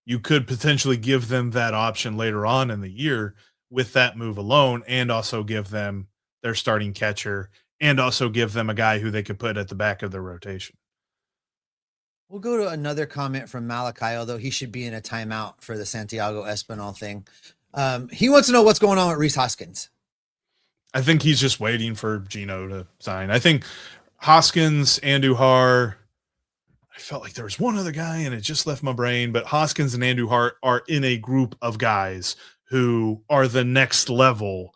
you could potentially give them that option later on in the year with that move alone, and also give them their starting catcher, and also give them a guy who they could put at the back of their rotation. We'll go to another comment from Malachi, although he should be in a timeout for the Santiago Espinal thing. He wants to know what's going on with Rhys Hoskins. I think he's just waiting for Gino to sign. I think Hoskins, Andujar, I felt like there was one other guy and it just left my brain, but Hoskins and Andujar are in a group of guys who are the next level.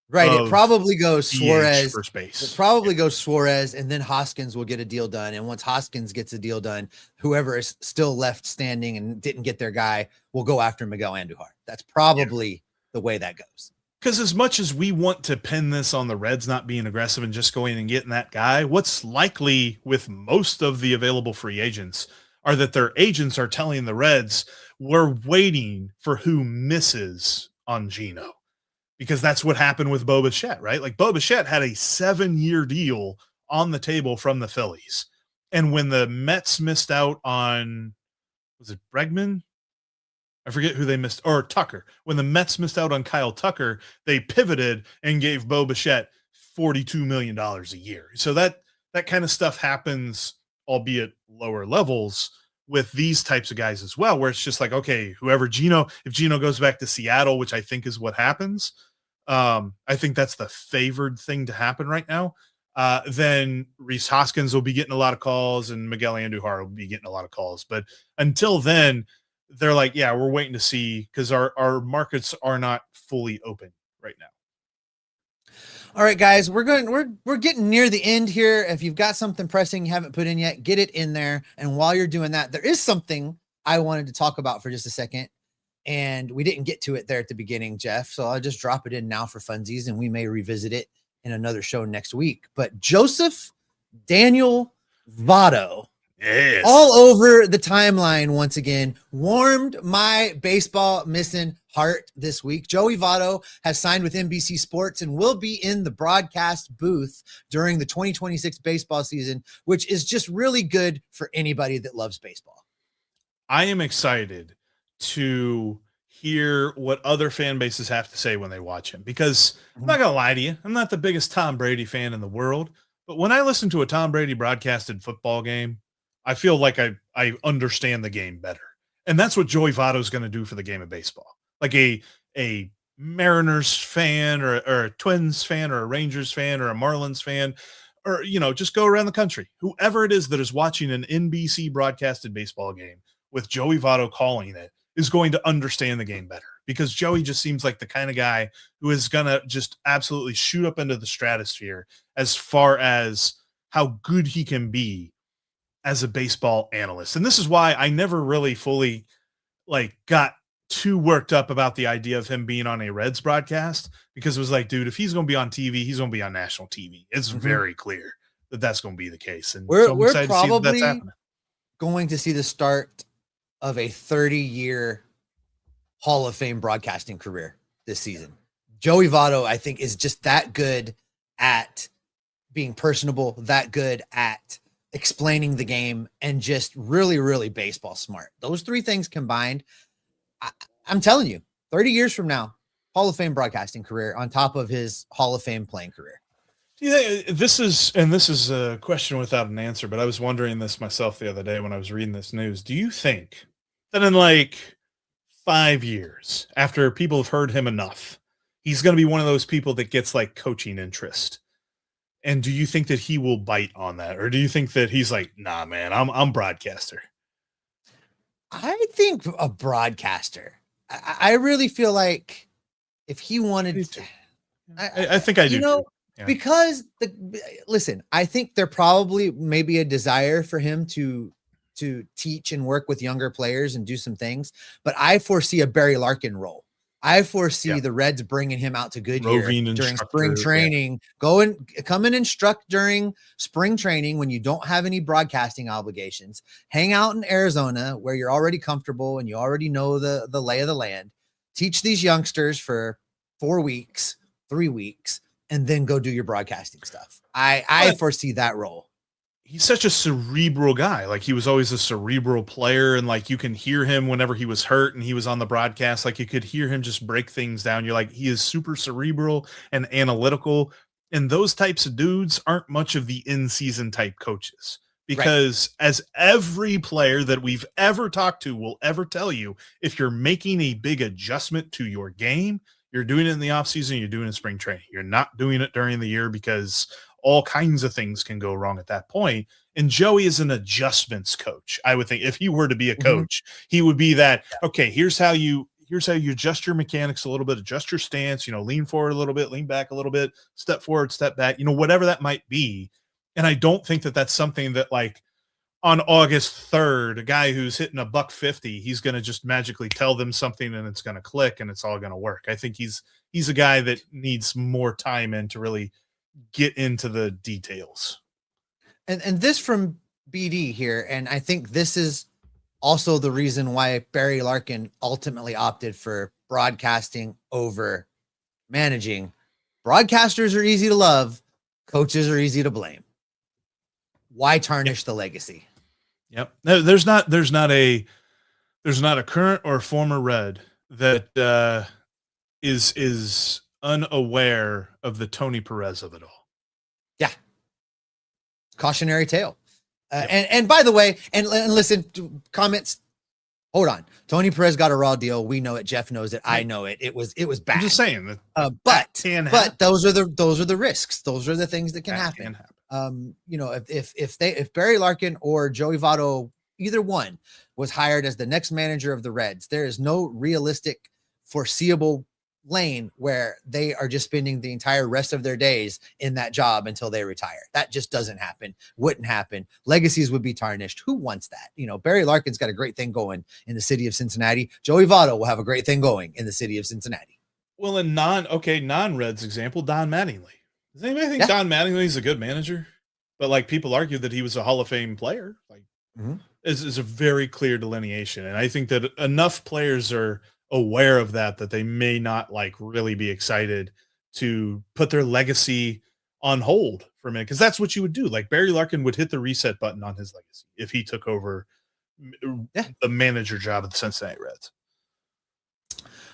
Right. It probably goes Suarez. First base. It probably goes Suarez, and then Hoskins will get a deal done. And once Hoskins gets a deal done, whoever is still left standing and didn't get their guy will go after Miguel Andujar. That's probably the way that goes. Because as much as we want to pin this on the Reds not being aggressive and just going and getting that guy, what's likely with most of the available free agents are that their agents are telling the Reds, we're waiting for who misses on Gino. Because that's what happened with Bo Bichette, right? Like Bo Bichette had a 7-year deal on the table from the Phillies. And when the Mets missed out on, was it Bregman? I forget who they missed, or Tucker. When the Mets missed out on Kyle Tucker, they pivoted and gave Bo Bichette $42 million a year. So that kind of stuff happens, albeit lower levels, with these types of guys as well, where it's just like, okay, if Gino goes back to Seattle, which I think is what happens, I think that's the favored thing to happen right now. Then Rhys Hoskins will be getting a lot of calls and Miguel Andujar will be getting a lot of calls. But until then, they're like, yeah, we're waiting to see, because our markets are not fully open right now. All right, guys, we're getting near the end here. If you've got something pressing you haven't put in yet, get it in there. And while you're doing that, there is something I wanted to talk about for just a second, and we didn't get to it there at the beginning, Jeff. So I'll just drop it in now for funsies, and we may revisit it in another show next week. But Joseph Daniel Votto, yes, all over the timeline once again, warmed my baseball missing heart this week. Joey Votto has signed with NBC Sports and will be in the broadcast booth during the 2026 baseball season, which is just really good for anybody that loves baseball. I am excited to hear what other fan bases have to say when they watch him, because I'm not going to lie to you, I'm not the biggest Tom Brady fan in the world, but when I listen to a Tom Brady broadcasted football game, I feel like I understand the game better. And that's what Joey Votto is going to do for the game of baseball. Like a Mariners fan or a Twins fan or a Rangers fan or a Marlins fan, or, just go around the country. Whoever it is that is watching an NBC broadcasted baseball game with Joey Votto calling it is going to understand the game better, because Joey just seems like the kind of guy who is going to just absolutely shoot up into the stratosphere as far as how good he can be as a baseball analyst. And this is why I never really fully got too worked up about the idea of him being on a Reds broadcast, because it was like, dude, if he's going to be on TV, he's going to be on national TV. It's very clear that that's going to be the case. And we're excited probably to see that's happening. Going to see the start of a 30-year Hall of Fame broadcasting career this season. Joey Votto, I think, is just that good at being personable, that good at explaining the game, and just really, really baseball smart. Those three things combined, I'm telling you, 30 years from now, Hall of Fame broadcasting career on top of his Hall of Fame playing career. Do you think this is a question without an answer, but I was wondering this myself the other day when I was reading this news. Do you think that in 5 years, after people have heard him enough, he's going to be one of those people that gets coaching interest And do you think that he will bite on that? Or do you think that he's like, nah, man, I'm broadcaster? I think a broadcaster. I really feel like if he wanted to, I think I do. You know, yeah. because listen, I think there probably may be a desire for him to teach and work with younger players and do some things, but I foresee a Barry Larkin role. I foresee the Reds bringing him out to Goodyear during spring training, come and instruct during spring training when you don't have any broadcasting obligations, hang out in Arizona where you're already comfortable and you already know the lay of the land, teach these youngsters for 4 weeks, 3 weeks, and then go do your broadcasting stuff. I foresee that role. He's such a cerebral guy. Like, he was always a cerebral player, and like, you can hear him whenever he was hurt and he was on the broadcast, like you could hear him just break things down. You're like, he is super cerebral and analytical. And those types of dudes aren't much of the in-season type coaches, because as every player that we've ever talked to will ever tell you, if you're making a big adjustment to your game, you're doing it in the offseason, you're doing it in spring training. You're not doing it during the year, because all kinds of things can go wrong at that point. And Joey is an adjustments coach. I would think if he were to be a coach, he would be that, okay, here's how you adjust your mechanics a little bit, adjust your stance, lean forward a little bit, lean back a little bit, step forward, step back, whatever that might be. And I don't think that that's something that, like, on August 3rd, a guy who's hitting $150, he's going to just magically tell them something and it's going to click and it's all going to work. I think he's a guy that needs more time in to really get into the details. And this from BD here, and I think this is also the reason why Barry Larkin ultimately opted for broadcasting over managing. Broadcasters are easy to love, coaches are easy to blame. Why tarnish the legacy? Yep. There's not a current or former Red that is unaware of the Tony Perez of it all. Yeah. Cautionary tale. And by the way, and listen to comments. Hold on. Tony Perez got a raw deal. We know it. Jeff knows it. I know it. It was bad. I'm just saying that. But those are the risks. Those are the things that can happen. If Barry Larkin or Joey Votto, either one, was hired as the next manager of the Reds, there is no realistic, foreseeable lane where they are just spending the entire rest of their days in that job until they retire. That just doesn't happen. Wouldn't happen. Legacies would be tarnished. Who wants that? Barry Larkin's got a great thing going in the city of Cincinnati. Joey Votto will have a great thing going in the city of Cincinnati. Well, in non-Reds example, Don Mattingly. Does anybody think Don Mattingly's a good manager? But like, people argue that he was a Hall of Fame player. Like, is a very clear delineation. And I think that enough players are aware of that they may not like really be excited to put their legacy on hold for a minute, because that's what you would do. Like, Barry Larkin would hit the reset button on his legacy if he took over the manager job at the Cincinnati Reds.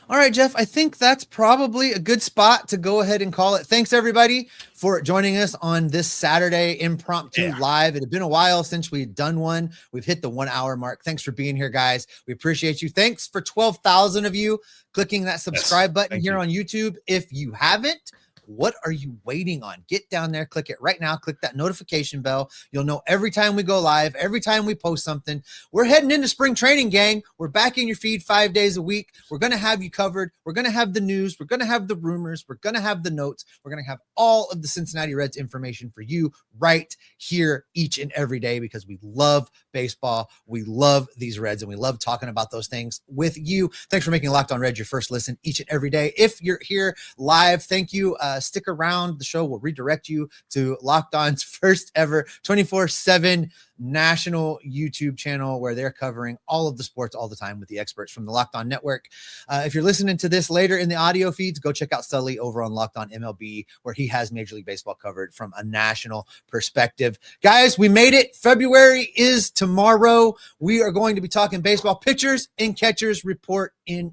All right, Jeff, I think that's probably a good spot to go ahead and call it. Thanks, everybody, for joining us on this Saturday impromptu live. It had been a while since we'd done one. We've hit the 1 hour mark. Thanks for being here, guys. We appreciate you. Thanks for 12,000 of you clicking that subscribe button here on YouTube. If you haven't, what are you waiting on? Get down there, click it right now. Click that notification bell. You'll know every time we go live, every time we post something. We're heading into spring training, gang. We're back in your feed 5 days a week. We're going to have you covered. We're going to have the news. We're going to have the rumors. We're going to have the notes. We're going to have all of the Cincinnati Reds information for you right here each and every day, because we love baseball. We love these Reds, and we love talking about those things with you. Thanks for making Locked On Reds your first listen each and every day. If you're here live, thank you. Stick around. The show will redirect you to Locked On's first ever 24/7 national YouTube channel, where they're covering all of the sports all the time with the experts from the Locked On Network. If you're listening to this later in the audio feeds, go check out Sully over on Locked On MLB, where he has Major League Baseball covered from a national perspective. Guys, we made it. February is tomorrow. We are going to be talking baseball. Pitchers and catchers report in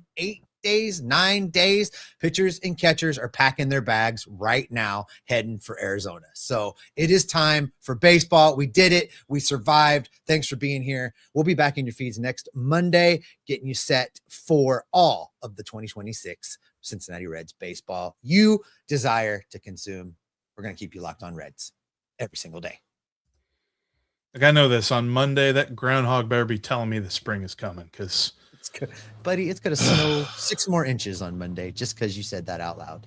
9 days. Pitchers and catchers are packing their bags right now, heading for Arizona. So it is time for baseball. We did it. We survived. Thanks for being here. We'll be back in your feeds next Monday, getting you set for all of the 2026 Cincinnati Reds baseball you desire to consume. we're going to keep you locked on Reds every single day. Like, I know this on Monday, that groundhog better be telling me the spring is coming because, buddy, it's going to snow 6 more inches on Monday just because you said that out loud.